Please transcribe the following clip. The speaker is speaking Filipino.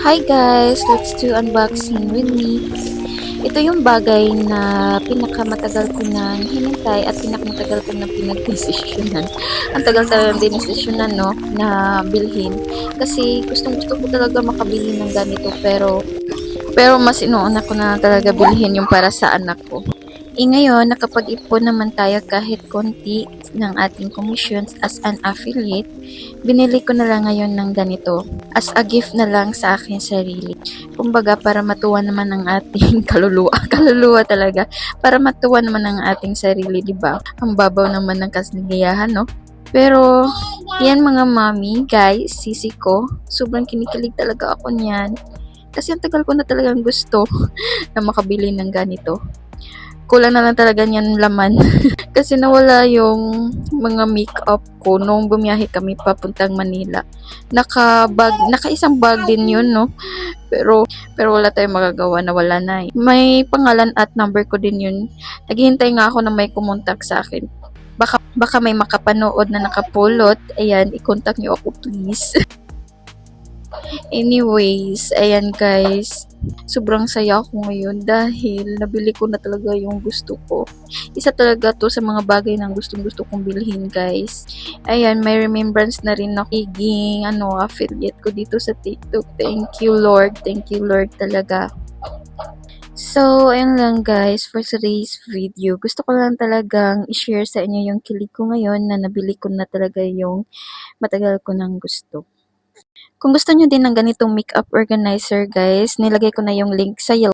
Hi guys! Let's do unboxing with me. Ito yung bagay na pinakamatagal ko nang hinintay at pinakamatagal ko nang pinagdesisyonan. Ang tagal talagang dinesisyonan, no, na bilhin. Kasi gustong gusto ko talaga makabili ng ganito pero mas inuuna ko na talaga bilhin yung para sa anak ko. Ngayon, nakapag-ipon naman tayo kahit konti ng ating commissions as an affiliate. Binili ko na lang ngayon ng ganito as a gift na lang sa aking sarili. Kumbaga, para matuwa naman ang ating kaluluwa. Kaluluwa talaga. Para matuwa naman ang ating sarili, di ba? Ang babaw naman ng kasigayahan, no? Pero, yan mga mami, guys, sisi ko, sobrang kinikilig talaga ako niyan. Kasi ang tagal ko na talagang gusto na makabili ng ganito. Kulang na lang talaga niyan laman. Kasi nawala yung mga makeup ko nung bumiyahe kami papuntang Manila. Naka-isang bag din yun, no? Pero wala tayong magagawa, nawala na eh. May pangalan at number ko din yun. Naghihintay nga ako na may kumontak sa akin. Baka may makapanood na nakapulot. Ayan, i-contact niyo ako please. Anyways, ayan guys. Sobrang saya ako ngayon dahil nabili ko na talaga yung gusto ko. Isa talaga to sa mga bagay na gustong-gusto kong bilhin, guys. Ayan, may remembrance na rin ako higing affiliate ko dito sa TikTok. Thank you, Lord. Thank you, Lord talaga. So, ayun lang guys for today's video. Gusto ko lang talagang i-share sa inyo yung kilig ko ngayon na nabili ko na talaga yung matagal ko nang gusto. Kung gusto nyo din ng ganitong makeup organizer guys, nilagay ko na yung link sa